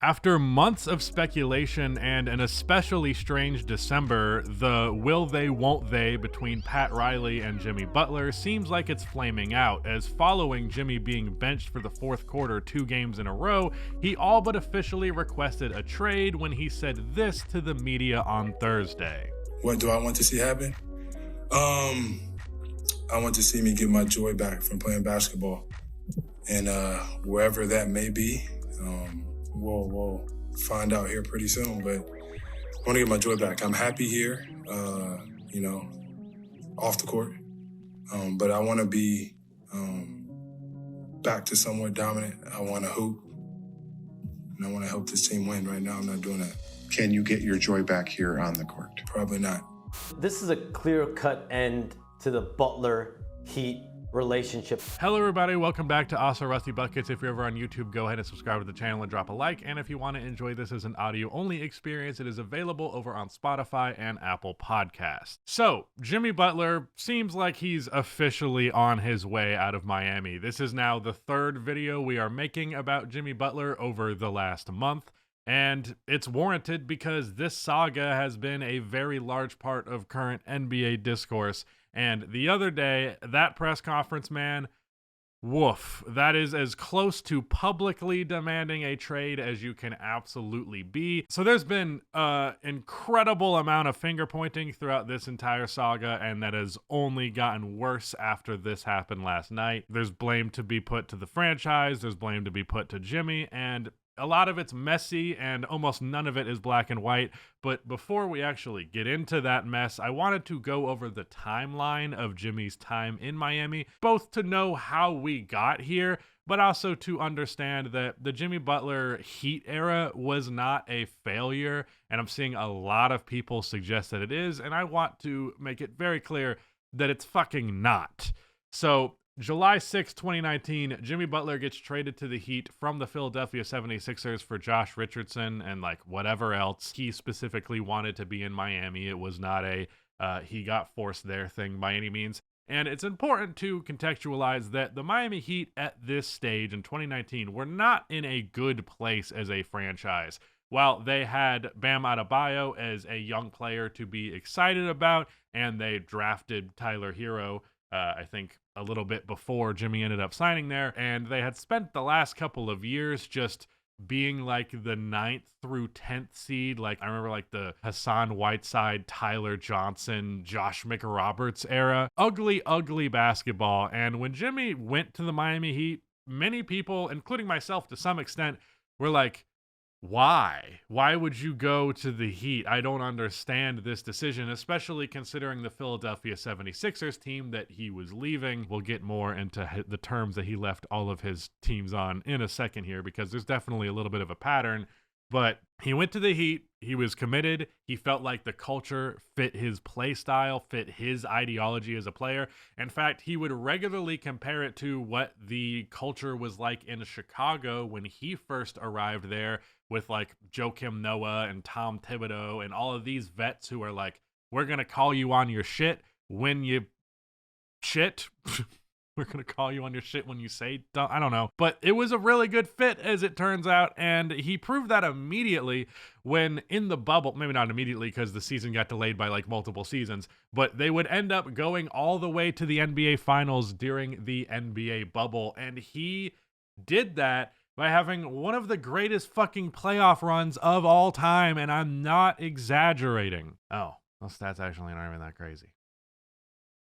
After months of speculation and an especially strange December, the will they won't they between Pat Riley and Jimmy Butler seems like it's flaming out, as following Jimmy being benched for the fourth quarter 2 games in a row, he all but officially requested a trade when he said this to the media on Thursday. What do I want to see happen? I want to see me get my joy back from playing basketball. And wherever that may be, we'll find out here pretty soon. But I want to get my joy back. I'm happy here, off the court. But I want to be back to somewhat dominant. I want to hoop. And I want to help this team win. Right now, I'm not doing that. Can you get your joy back here on the court? Probably not. This is a clear-cut end to the Butler-Heat relationship. Hello everybody, welcome back to Also Rusty Buckets. If you're ever on YouTube, go ahead and subscribe to the channel and drop a like. And if you want to enjoy this as an audio-only experience, it is available over on Spotify and Apple Podcasts. So, Jimmy Butler seems like he's officially on his way out of Miami. This is now the third video we are making about Jimmy Butler over the last month. And it's warranted because this saga has been a very large part of current NBA discourse. And the other day, that press conference, man, woof, that is as close to publicly demanding a trade as you can absolutely be. So there's been an incredible amount of finger pointing throughout this entire saga, and that has only gotten worse after this happened last night. There's blame to be put to the franchise, there's blame to be put to Jimmy, and a lot of it's messy and almost none of it is black and white. But before we actually get into that mess, I wanted to go over the timeline of Jimmy's time in Miami, both to know how we got here, but also to understand that the Jimmy Butler Heat era was not a failure. And I'm seeing a lot of people suggest that it is. And I want to make it very clear that it's fucking not. So, July 6, 2019, Jimmy Butler gets traded to the Heat from the Philadelphia 76ers for Josh Richardson and like whatever else. He specifically wanted to be in Miami. It was not a he got forced there thing by any means. And it's important to contextualize that the Miami Heat at this stage in 2019 were not in a good place as a franchise. While they had Bam Adebayo as a young player to be excited about, and they drafted Tyler Hero, I think a little bit before Jimmy ended up signing there, and they had spent the last couple of years just being like the 9th through 10th seed. Like I remember like the Hassan Whiteside, Tyler Johnson, Josh McRoberts era. Ugly, ugly basketball. And when Jimmy went to the Miami Heat, many people, including myself to some extent, were like, why? Why would you go to the Heat? I don't understand this decision, especially considering the Philadelphia 76ers team that he was leaving. We'll get more into the terms that he left all of his teams on in a second here, because there's definitely a little bit of a pattern. But he went to the Heat. He was committed. He felt like the culture fit his play style, fit his ideology as a player. In fact, he would regularly compare it to what the culture was like in Chicago when he first arrived there, with like Joakim Noah and Tom Thibodeau and all of these vets who are like, we're going to call you on your shit when you shit. We're going to call you on your shit when you say, I don't know. But it was a really good fit, as it turns out. And he proved that immediately when in the bubble, maybe not immediately because the season got delayed by like multiple seasons, but they would end up going all the way to the NBA Finals during the NBA bubble. And he did that by having one of the greatest fucking playoff runs of all time. And I'm not exaggerating. Oh, those stats actually aren't even that crazy.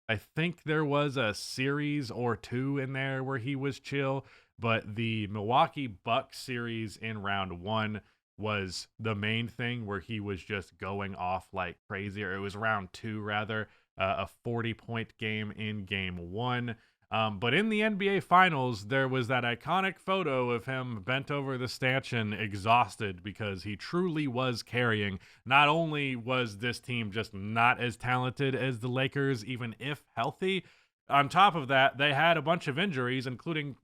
I think there was a series or two in there where he was chill, but the Milwaukee Bucks series in round 1 was the main thing where he was just going off like crazy. Or it was round 2 rather, a 40-point game in game 1. But in the NBA Finals, there was that iconic photo of him bent over the stanchion, exhausted, because he truly was carrying. Not only was this team just not as talented as the Lakers, even if healthy, on top of that, they had a bunch of injuries, including,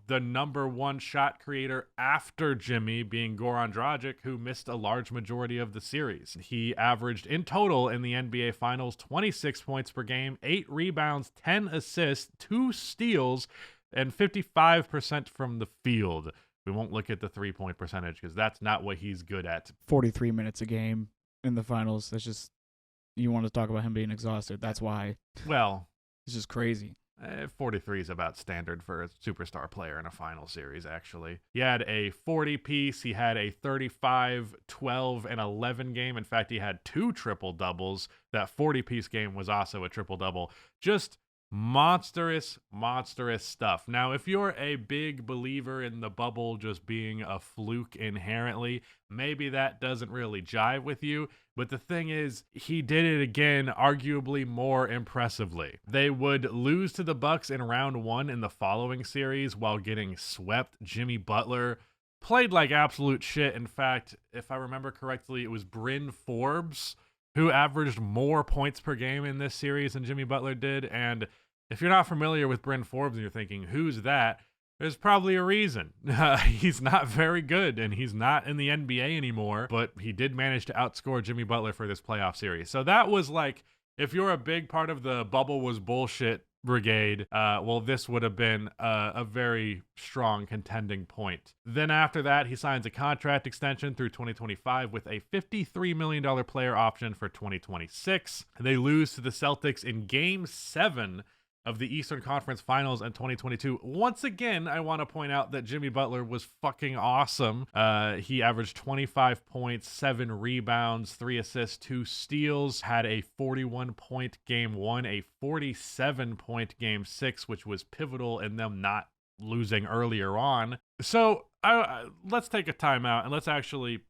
the number 1 shot creator after Jimmy being Goran Dragic, who missed a large majority of the series. He averaged in total in the NBA Finals 26 points per game, 8 rebounds, 10 assists, 2 steals, and 55% from the field. We won't look at the 3-point percentage because that's not what he's good at. 43 minutes a game in the finals. That's just, you want to talk about him being exhausted. That's why. Well, It's just crazy. 43 is about standard for a superstar player in a final series, actually. He had a 40-piece. He had a 35, 12, and 11 game. In fact, he had 2 triple-doubles. That 40-piece game was also a triple-double. Just monstrous stuff. Now, if you're a big believer in the bubble just being a fluke inherently, maybe that doesn't really jive with you. But the thing is, he did it again, arguably more impressively. They would lose to the Bucks in round 1 in the following series while getting swept. Jimmy Butler played like absolute shit. In fact, if I remember correctly, it was Bryn Forbes who averaged more points per game in this series than Jimmy Butler did. And if you're not familiar with Bryn Forbes and you're thinking, who's that? There's probably a reason. He's not very good, and he's not in the NBA anymore, but he did manage to outscore Jimmy Butler for this playoff series. So that was like, if you're a big part of the bubble was bullshit brigade, well, this would have been a very strong contending point. Then after that, he signs a contract extension through 2025 with a $53 million player option for 2026. They lose to the Celtics in Game 7 of the Eastern Conference Finals in 2022. Once again, I want to point out that Jimmy Butler was fucking awesome. He averaged 25 points, 7 rebounds, 3 assists, 2 steals, had a 41-point Game 1, a 47-point Game 6, which was pivotal in them not losing earlier on. So let's take a timeout and let's actually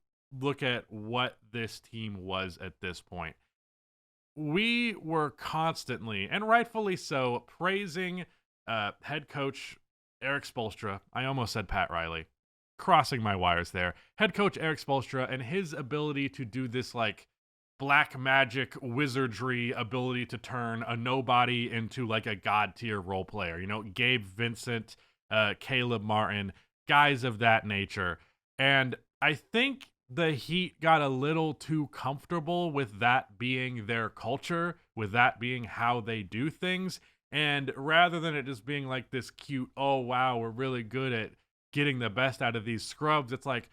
look at what this team was at this point. We were constantly, and rightfully so, praising head coach Eric Spoelstra. I almost said Pat Riley. Crossing my wires there. Head coach Eric Spoelstra and his ability to do this like black magic wizardry ability to turn a nobody into like a god tier role player. You know, Gabe Vincent, Caleb Martin, guys of that nature. And I think the Heat got a little too comfortable with that being their culture, with that being how they do things. And rather than it just being like this cute, oh, wow, we're really good at getting the best out of these scrubs, it's like,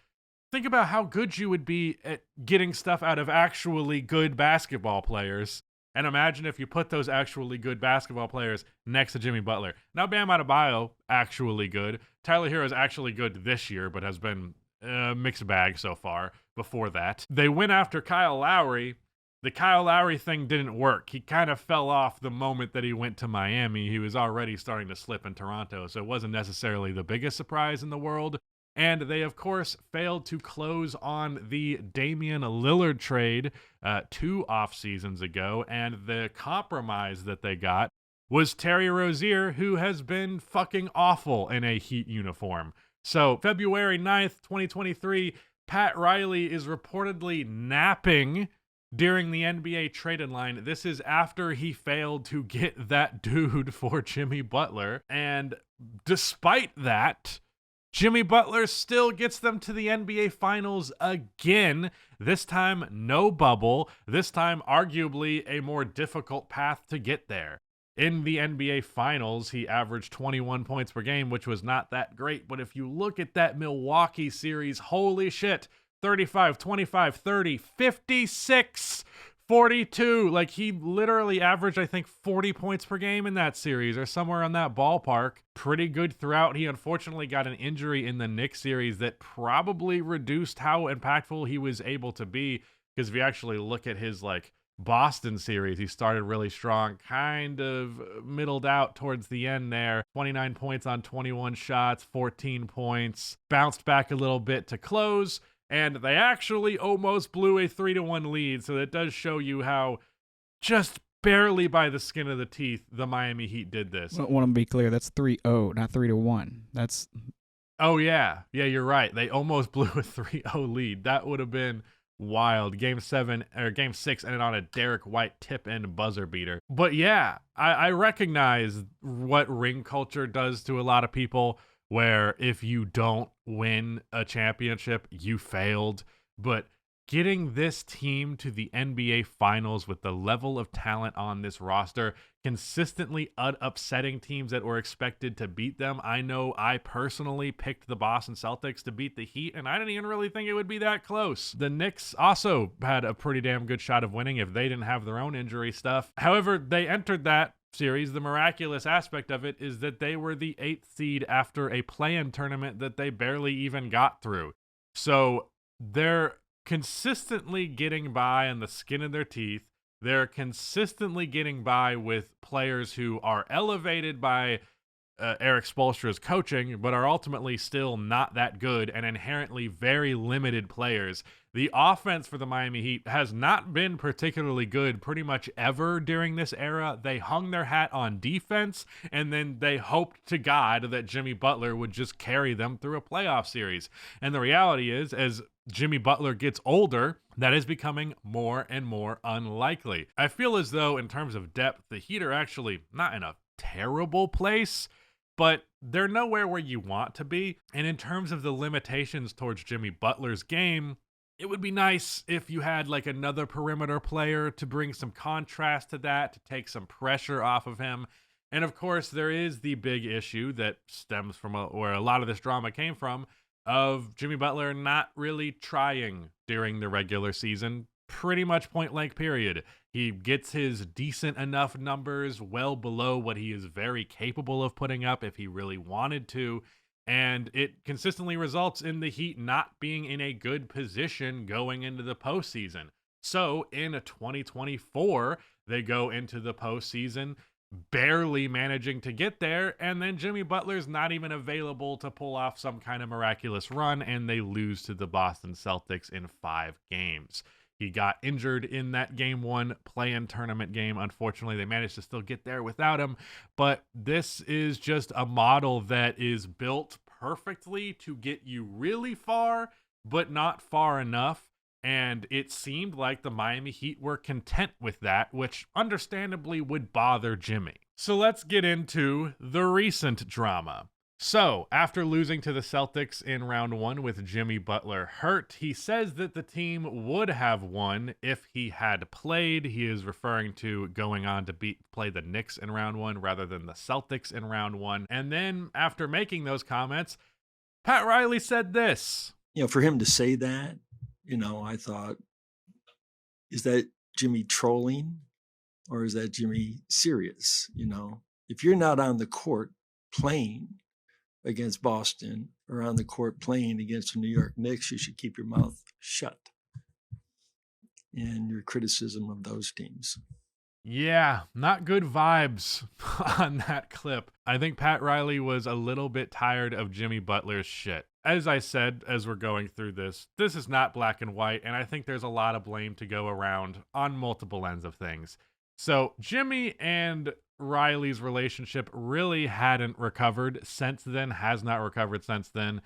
think about how good you would be at getting stuff out of actually good basketball players. And imagine if you put those actually good basketball players next to Jimmy Butler. Now, Bam Adebayo, actually good. Tyler Hero is actually good this year, but has been mixed bag so far. Before that, they went after Kyle Lowry. The Kyle Lowry thing didn't work. He kind of fell off the moment that he went to Miami. He was already starting to slip in Toronto, so it wasn't necessarily the biggest surprise in the world. And they, of course, failed to close on the Damian Lillard trade 2 off seasons ago, and the compromise that they got was Terry Rozier, who has been fucking awful in a Heat uniform. So, February 9th, 2023, Pat Riley is reportedly napping during the NBA trade deadline. This is after he failed to get that dude for Jimmy Butler. And despite that, Jimmy Butler still gets them to the NBA Finals again. This time, no bubble. This time, arguably a more difficult path to get there. In the NBA Finals, he averaged 21 points per game, which was not that great. But if you look at that Milwaukee series, holy shit, 35, 25, 30, 56, 42. Like, he literally averaged, I think, 40 points per game in that series or somewhere on that ballpark. Pretty good throughout. He unfortunately got an injury in the Knicks series that probably reduced how impactful he was able to be. Because if you actually look at his, like, Boston series, he started really strong, kind of middled out towards the end there. 29 points on 21 shots, 14 points, bounced back a little bit to close, and they actually almost blew a 3-1 lead. So that does show you how just barely by the skin of the teeth the Miami Heat did this. I want to be clear, that's 3-0, not 3-1. That's... Oh, yeah. Yeah, you're right. They almost blew a 3-0 lead. That would have been wild. Game 6 ended on a Derek White tip-in buzzer beater. But yeah, I recognize what ring culture does to a lot of people, where if you don't win a championship, you failed. But getting this team to the NBA Finals with the level of talent on this roster, consistently upsetting teams that were expected to beat them. I know I personally picked the Boston Celtics to beat the Heat, and I didn't even really think it would be that close. The Knicks also had a pretty damn good shot of winning if they didn't have their own injury stuff. However, they entered that series. The miraculous aspect of it is that they were the 8th seed after a play-in tournament that they barely even got through. So they're consistently getting by on the skin of their teeth. They're consistently getting by with players who are elevated by Eric Spoelstra's coaching, but are ultimately still not that good and inherently very limited players. The offense for the Miami Heat has not been particularly good pretty much ever during this era. They hung their hat on defense, and then they hoped to God that Jimmy Butler would just carry them through a playoff series. And the reality is, as Jimmy Butler gets older, that is becoming more and more unlikely. I feel as though, in terms of depth, the Heat are actually not in a terrible place, but they're nowhere where you want to be. And in terms of the limitations towards Jimmy Butler's game, it would be nice if you had like another perimeter player to bring some contrast to that, to take some pressure off of him. And of course, there is the big issue that stems from where a lot of this drama came from, of Jimmy Butler not really trying during the regular season, pretty much point blank period. He gets his decent enough numbers well below what he is very capable of putting up if he really wanted to. And it consistently results in the Heat not being in a good position going into the postseason. So in 2024, they go into the postseason barely managing to get there, and then Jimmy Butler's not even available to pull off some kind of miraculous run, and they lose to the Boston Celtics in 5 games. He got injured in that game 1 play-in tournament game. Unfortunately, they managed to still get there without him, but this is just a model that is built perfectly to get you really far, but not far enough. And it seemed like the Miami Heat were content with that, which understandably would bother Jimmy. So let's get into the recent drama. So, after losing to the Celtics in round 1 with Jimmy Butler hurt, he says that the team would have won if he had played. He is referring to going on to play the Knicks in round 1 rather than the Celtics in round 1. And then, after making those comments, Pat Riley said this. For him to say that, I thought, is that Jimmy trolling or is that Jimmy serious? If you're not on the court playing against Boston or on the court playing against the New York Knicks, you should keep your mouth shut in your criticism of those teams. Yeah, not good vibes on that clip. I think Pat Riley was a little bit tired of Jimmy Butler's shit. As I said, as we're going through this is not black and white, and I think there's a lot of blame to go around on multiple ends of things. So Jimmy and Riley's relationship really hadn't recovered since then, has not recovered since then.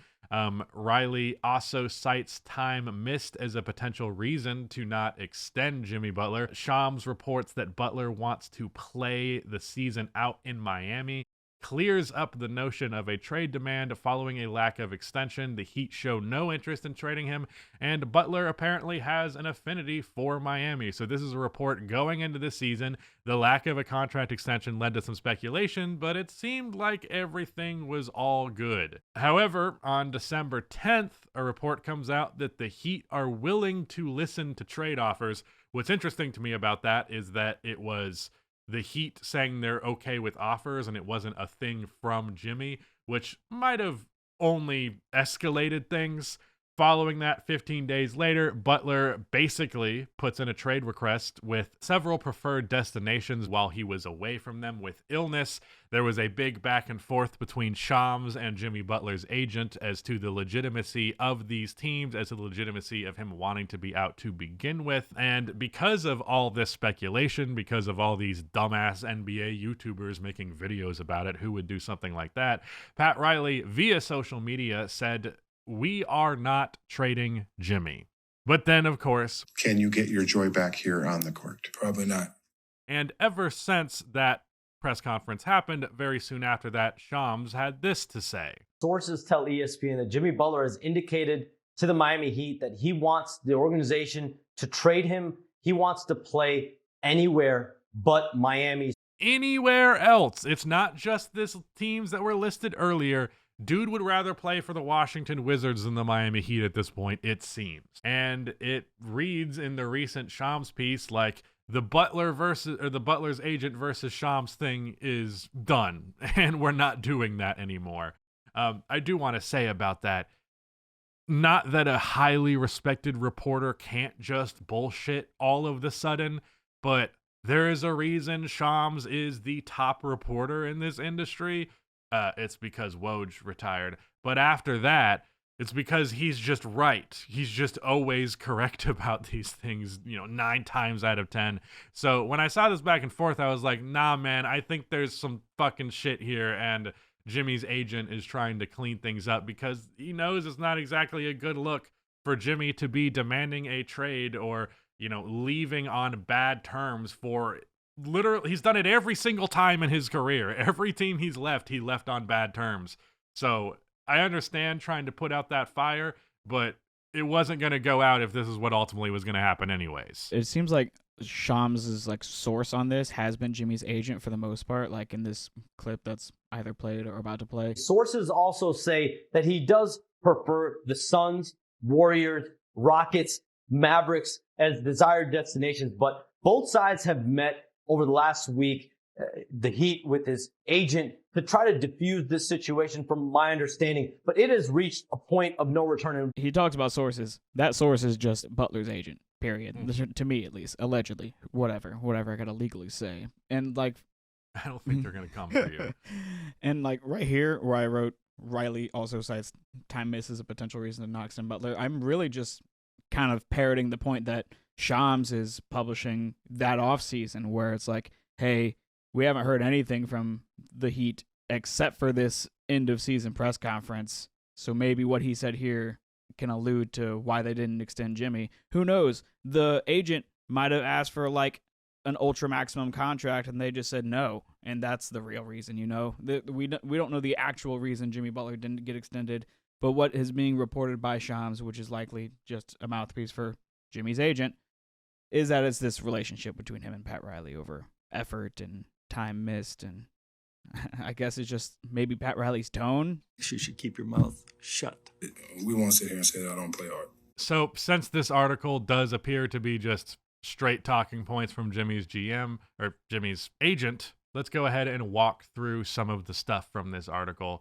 Riley also cites time missed as a potential reason to not extend Jimmy Butler. Shams reports that Butler wants to play the season out in Miami. Clears up the notion of a trade demand following a lack of extension. The Heat show no interest in trading him, and Butler apparently has an affinity for Miami. So this is a report going into the season. The lack of a contract extension led to some speculation, but it seemed like everything was all good. However, on December 10th, a report comes out that the Heat are willing to listen to trade offers. What's interesting to me about that is that it was the Heat saying they're okay with offers, and it wasn't a thing from Jimmy, which might have only escalated things. Following that, 15 days later, Butler basically puts in a trade request with several preferred destinations while he was away from them with illness. There was a big back and forth between Shams and Jimmy Butler's agent as to the legitimacy of these teams, as to the legitimacy of him wanting to be out to begin with. And because of all this speculation, because of all these dumbass NBA YouTubers making videos about it, who would do something like that, Pat Riley, via social media, said, "We are not trading Jimmy." But then, of course, can you get your joy back here on the court? Probably not. And ever since that press conference happened, very soon after that, Shams had this to say. Sources tell ESPN that Jimmy Butler has indicated to the Miami Heat that he wants the organization to trade him. He wants to play anywhere but Miami. Anywhere else. It's not just this teams that were listed earlier. Dude would rather play for the Washington Wizards than the Miami Heat at this point, it seems. And it reads in the recent Shams piece like the Butler's agent versus Shams thing is done, and we're not doing that anymore. I do want to say about that, not that a highly respected reporter can't just bullshit all of the sudden, but there is a reason Shams is the top reporter in this industry. It's because Woj retired. But after that, it's because he's just right. He's just always correct about these things, 9 times out of 10. So when I saw this back and forth, I was like, nah, man, I think there's some fucking shit here. And Jimmy's agent is trying to clean things up because he knows it's not exactly a good look for Jimmy to be demanding a trade or, leaving on bad terms for literally, he's done it every single time in his career. Every team he left on bad terms. So I understand trying to put out that fire, but it wasn't going to go out if this is what ultimately was going to happen anyways. It seems like Shams' source on this has been Jimmy's agent for the most part, like in this clip that's either played or about to play. Sources also say that he does prefer the Suns, Warriors, Rockets, Mavericks as desired destinations, but both sides have met over the last week, the Heat with his agent to try to diffuse this situation from my understanding, but it has reached a point of no return. He talks about sources. That source is just Butler's agent, period. To me, at least. Allegedly. Whatever I gotta legally say. And I don't think they're gonna come for you. And right here where I wrote, Riley also cites time miss as a potential reason to not extend Butler. I'm really just kind of parroting the point that Shams is publishing that offseason where it's like, hey, we haven't heard anything from the Heat except for this end of season press conference. So maybe what he said here can allude to why they didn't extend Jimmy. Who knows? The agent might have asked for an ultra maximum contract and they just said no. And that's the real reason, we don't know the actual reason Jimmy Butler didn't get extended, but what is being reported by Shams, which is likely just a mouthpiece for Jimmy's agent, is that it's this relationship between him and Pat Riley over effort and time missed. And I guess it's just maybe Pat Riley's tone. You should keep your mouth shut. We won't sit here and say that I don't play hard. So since this article does appear to be just straight talking points from Jimmy's GM or Jimmy's agent, let's go ahead and walk through some of the stuff from this article.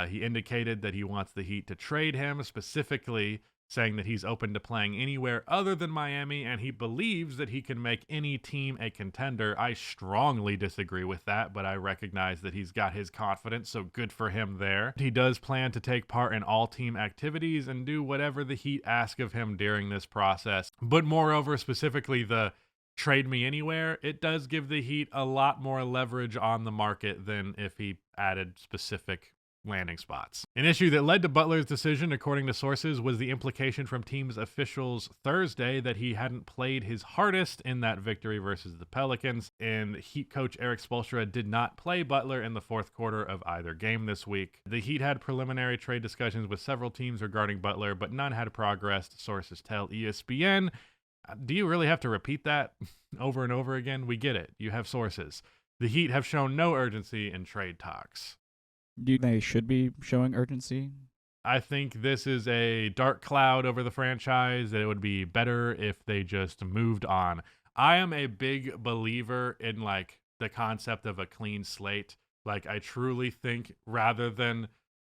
He indicated that he wants the Heat to trade him, specifically saying that he's open to playing anywhere other than Miami, and he believes that he can make any team a contender. I strongly disagree with that, but I recognize that he's got his confidence, so good for him there. He does plan to take part in all team activities and do whatever the Heat ask of him during this process. But moreover, specifically the trade me anywhere, it does give the Heat a lot more leverage on the market than if he added specific landing spots. An issue that led to Butler's decision, according to sources, was the implication from team's officials Thursday that he hadn't played his hardest in that victory versus the Pelicans, and Heat coach Eric Spoelstra did not play Butler in the fourth quarter of either game this week. The Heat had preliminary trade discussions with several teams regarding Butler, but none had progressed, sources tell ESPN. Do you really have to repeat that over and over again? We get it. You have sources. The Heat have shown no urgency in trade talks. Do you think they should be showing urgency? I think this is a dark cloud over the franchise, that it would be better if they just moved on. I am a big believer in the concept of a clean slate. I truly think rather than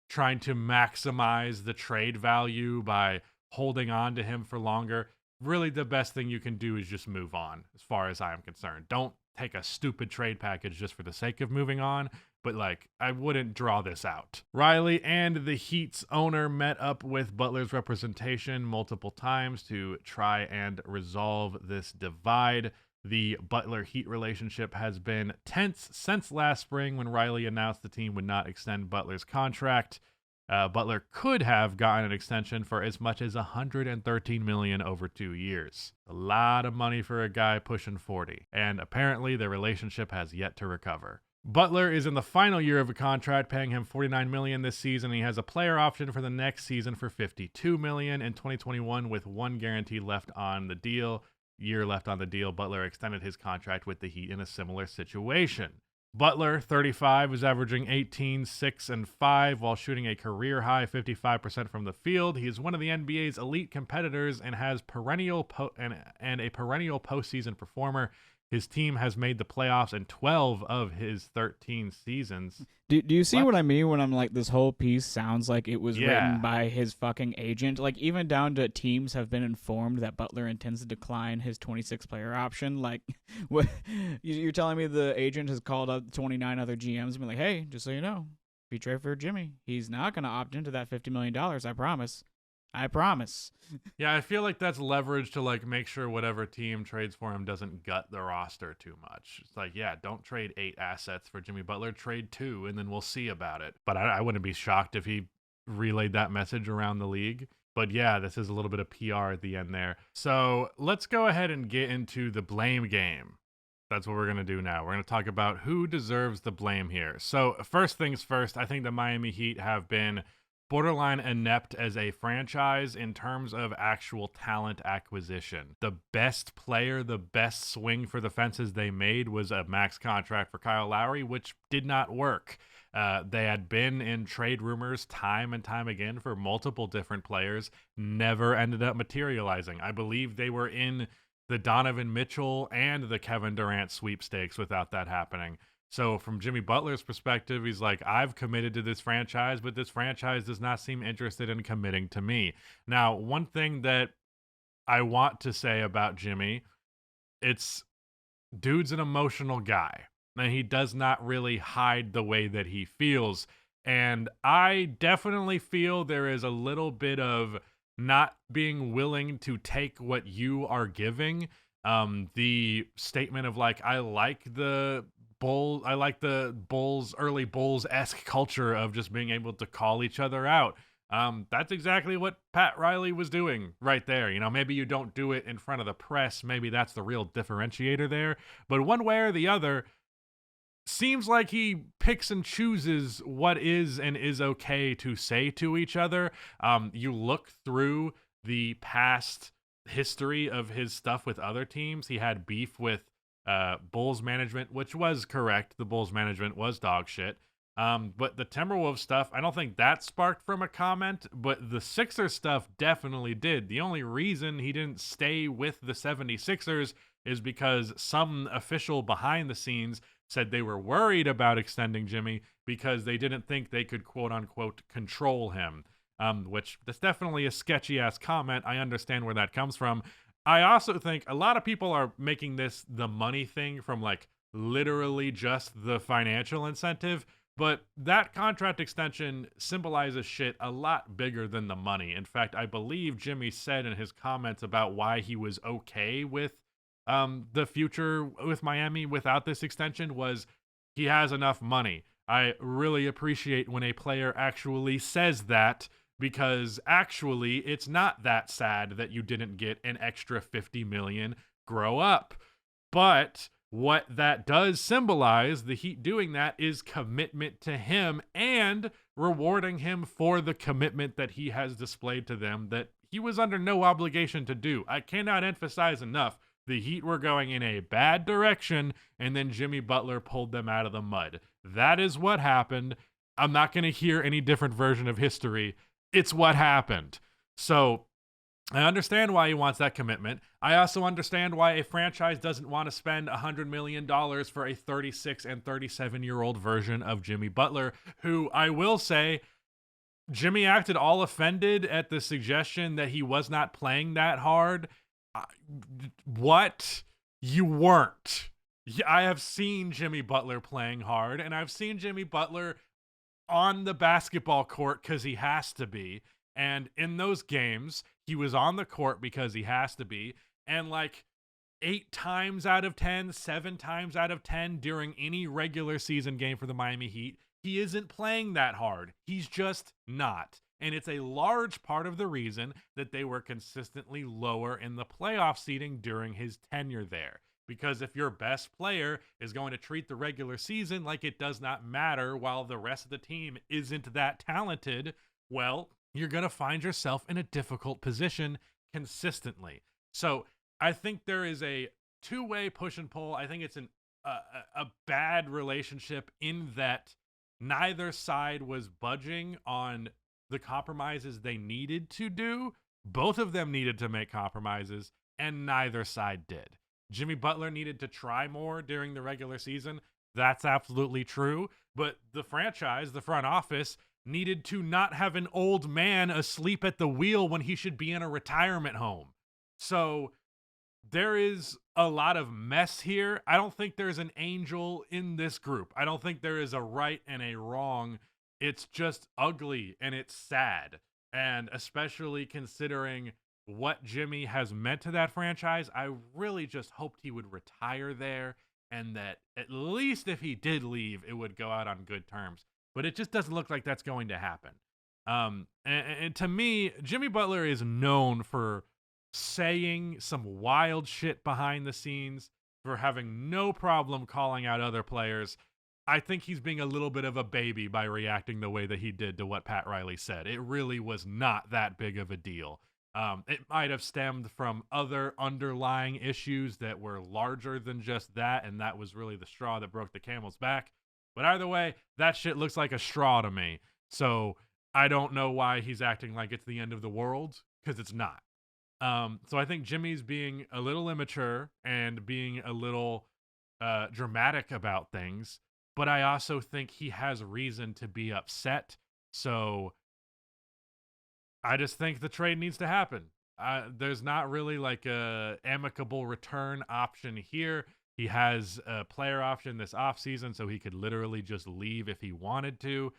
trying to maximize the trade value by holding on to him for longer, really the best thing you can do is just move on, as far as I am concerned. Don't take a stupid trade package just for the sake of moving on. But I wouldn't draw this out. Riley and the Heat's owner met up with Butler's representation multiple times to try and resolve this divide. The Butler-Heat relationship has been tense since last spring when Riley announced the team would not extend Butler's contract. Butler could have gotten an extension for as much as $113 million over 2 years. A lot of money for a guy pushing 40. And apparently the relationship has yet to recover. Butler is in the final year of a contract, paying him $49 million this season. He has a player option for the next season for $52 million in 2021, with one guarantee left on the deal. Year left on the deal. Butler extended his contract with the Heat in a similar situation. Butler, 35, is averaging 18, 6, and 5 while shooting a career-high 55% from the field. He is one of the NBA's elite competitors and has a perennial postseason performer. His team has made the playoffs in 12 of his 13 seasons. Do you see what I mean when I'm like, this whole piece sounds like it was Yeah. written by his fucking agent? Like, even down to teams have been informed that Butler intends to decline his 26-player option. Like, what, you're telling me the agent has called up 29 other GMs and been like, hey, just so you know, if you trade for Jimmy, he's not going to opt into that $50 million, I promise. I promise. Yeah, I feel like that's leverage to like make sure whatever team trades for him doesn't gut the roster too much. It's like, yeah, don't trade 8 assets for Jimmy Butler, trade 2, and then we'll see about it. But I wouldn't be shocked if he relayed that message around the league. But yeah, this is a little bit of PR at the end there. So let's go ahead and get into the blame game. That's what we're going to do now. We're going to talk about who deserves the blame here. So first things first, I think the Miami Heat have been borderline inept as a franchise in terms of actual talent acquisition. The best player, the best swing for the fences they made was a max contract for Kyle Lowry, which did not work. They had been in trade rumors time and time again for multiple different players, never ended up materializing. I believe they were in the Donovan Mitchell and the Kevin Durant sweepstakes without that happening. So from Jimmy Butler's perspective, he's like, I've committed to this franchise, but this franchise does not seem interested in committing to me. Now, one thing that I want to say about Jimmy, dude's an emotional guy, and he does not really hide the way that he feels. And I definitely feel there is a little bit of not being willing to take what you are giving. The statement of like, I like the Bulls, early Bulls-esque culture of just being able to call each other out. That's exactly what Pat Riley was doing right there. You know, maybe you don't do it in front of the press. Maybe that's the real differentiator there. But one way or the other, seems like he picks and chooses what is and is okay to say to each other. You look through the past history of his stuff with other teams. He had beef with Bulls management, which was correct. The Bulls management was dog shit. But the Timberwolves stuff, I don't think that sparked from a comment, but the Sixers stuff definitely did. The only reason he didn't stay with the 76ers is because some official behind the scenes said they were worried about extending Jimmy because they didn't think they could quote unquote control him. Which that's definitely a sketchy ass comment. I understand where that comes from. I also think a lot of people are making this the money thing from like literally just the financial incentive, but that contract extension symbolizes shit a lot bigger than the money. In fact, I believe Jimmy said in his comments about why he was okay with the future with Miami without this extension was he has enough money. I really appreciate when a player actually says that, because actually it's not that sad that you didn't get an extra $50 million. Grow up. But what that does symbolize, the Heat doing that, is commitment to him and rewarding him for the commitment that he has displayed to them that he was under no obligation to do. I cannot emphasize enough. The Heat were going in a bad direction, and then Jimmy Butler pulled them out of the mud. That is what happened. I'm not going to hear any different version of history. It's what happened. So I understand why he wants that commitment. I also understand why a franchise doesn't want to spend $100 million for a 36 and 37-year-old version of Jimmy Butler, who I will say, Jimmy acted all offended at the suggestion that he was not playing that hard. What? You weren't. I have seen Jimmy Butler playing hard, and I've seen Jimmy Butler on the basketball court because he has to be. And in those games, he was on the court because he has to be. And like 8 times out of 10, 7 times out of 10 during any regular season game for the Miami Heat, he isn't playing that hard. He's just not. And it's a large part of the reason that they were consistently lower in the playoff seeding during his tenure there. Because if your best player is going to treat the regular season like it does not matter while the rest of the team isn't that talented, well, you're going to find yourself in a difficult position consistently. So I think there is a two-way push and pull. I think it's a bad relationship in that neither side was budging on the compromises they needed to do. Both of them needed to make compromises, and neither side did. Jimmy Butler needed to try more during the regular season. That's absolutely true. But the franchise, the front office, needed to not have an old man asleep at the wheel when he should be in a retirement home. So there is a lot of mess here. I don't think there's an angel in this group. I don't think there is a right and a wrong. It's just ugly and it's sad. And especially considering what Jimmy has meant to that franchise, I really just hoped he would retire there, and that at least if he did leave, it would go out on good terms. But it just doesn't look like that's going to happen. And to me, Jimmy Butler is known for saying some wild shit behind the scenes, for having no problem calling out other players. I think he's being a little bit of a baby by reacting the way that he did to what Pat Riley said. It really was not that big of a deal. It might have stemmed from other underlying issues that were larger than just that, and that was really the straw that broke the camel's back. But either way, that shit looks like a straw to me. So I don't know why he's acting like it's the end of the world, because it's not. So I think Jimmy's being a little immature and being a little dramatic about things, but I also think he has reason to be upset. So I just think the trade needs to happen. There's not really like a amicable return option here. He has a player option this offseason, so he could literally just leave if he wanted to.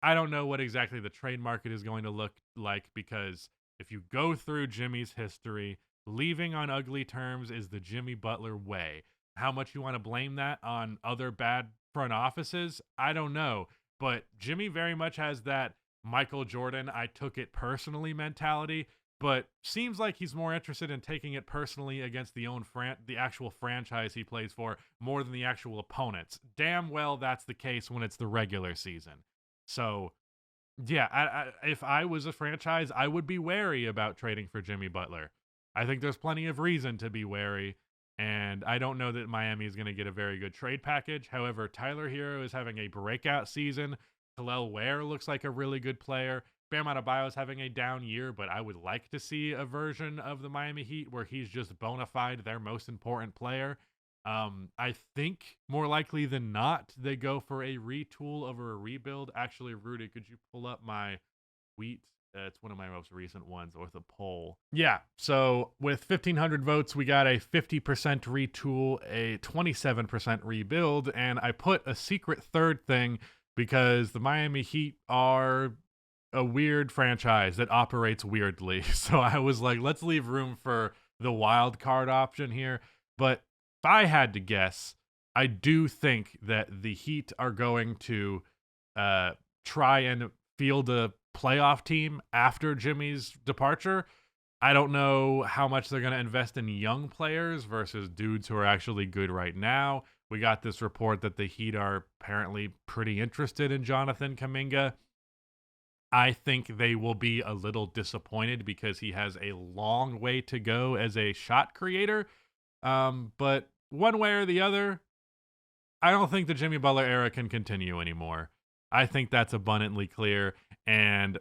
I don't know what exactly the trade market is going to look like, because if you go through Jimmy's history, leaving on ugly terms is the Jimmy Butler way. How much you want to blame that on other bad front offices, I don't know. But Jimmy very much has that Michael Jordan, I took it personally mentality, but seems like he's more interested in taking it personally against the actual franchise he plays for more than the actual opponents. Damn well that's the case when it's the regular season. So yeah, if I was a franchise, I would be wary about trading for Jimmy Butler. I think there's plenty of reason to be wary, and I don't know that Miami is going to get a very good trade package. However, Tyler Hero is having a breakout season. Kel'el Ware looks like a really good player. Bam Adebayo is having a down year, but I would like to see a version of the Miami Heat where he's just bona fide their most important player. I think more likely than not, they go for a retool over a rebuild. Actually, Rudy, could you pull up my tweet? It's one of my most recent ones with a poll. Yeah, so with 1,500 votes, we got a 50% retool, a 27% rebuild, and I put a secret third thing because the Miami Heat are a weird franchise that operates weirdly. So I was like, let's leave room for the wild card option here. But if I had to guess, I do think that the Heat are going to try and field a playoff team after Jimmy's departure. I don't know how much they're going to invest in young players versus dudes who are actually good right now. We got this report that the Heat are apparently pretty interested in Jonathan Kuminga. I think they will be a little disappointed because he has a long way to go as a shot creator. But one way or the other, I don't think the Jimmy Butler era can continue anymore. I think that's abundantly clear. And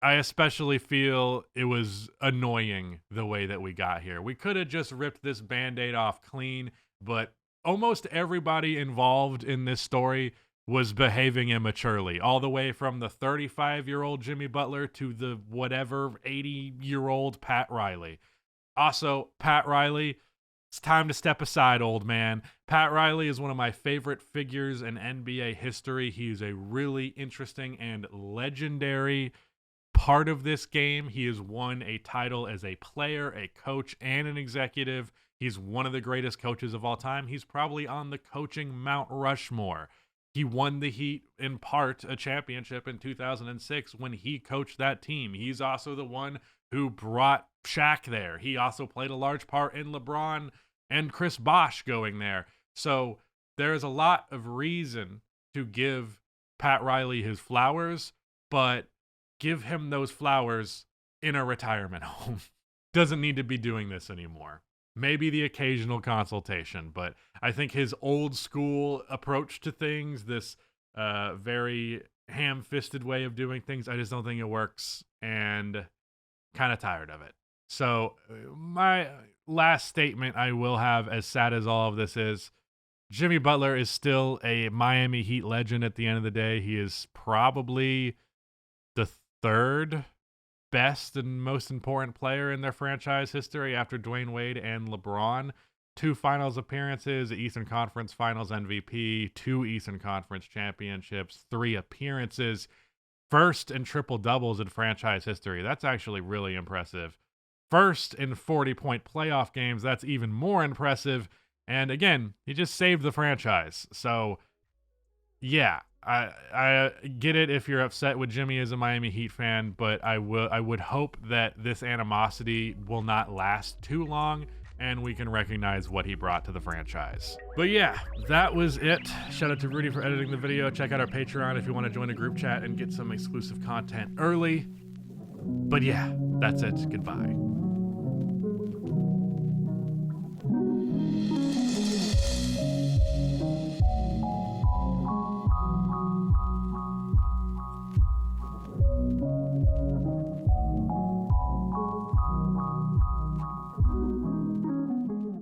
I especially feel it was annoying the way that we got here. We could have just ripped this Band-Aid off clean, but almost everybody involved in this story was behaving immaturely, all the way from the 35-year-old Jimmy Butler to the whatever 80-year-old Pat Riley. Also, Pat Riley, it's time to step aside, old man. Pat Riley is one of my favorite figures in NBA history. He is a really interesting and legendary part of this game. He has won a title as a player, a coach, and an executive. He's one of the greatest coaches of all time. He's probably on the coaching Mount Rushmore. He won the Heat, in part, a championship in 2006 when he coached that team. He's also the one who brought Shaq there. He also played a large part in LeBron and Chris Bosh going there. So there's a lot of reason to give Pat Riley his flowers, but give him those flowers in a retirement home. Doesn't need to be doing this anymore. Maybe the occasional consultation, but I think his old school approach to things, this very ham-fisted way of doing things, I just don't think it works, and kind of tired of it. So my last statement I will have, as sad as all of this is, Jimmy Butler is still a Miami Heat legend at the end of the day. He is probably the third best and most important player in their franchise history after Dwayne Wade and LeBron. 2 finals appearances, Eastern Conference Finals MVP, 2 Eastern Conference championships, 3 appearances, first in triple doubles in franchise history. That's actually really impressive. First in 40-point playoff games. That's even more impressive. And again, he just saved the franchise. So, yeah, I get it if you're upset with Jimmy as a Miami Heat fan, but I would hope that this animosity will not last too long and we can recognize what he brought to the franchise. But yeah, that was it. Shout out to Rudy for editing the video. Check out our Patreon if you want to join a group chat and get some exclusive content early. But yeah, that's it. Goodbye.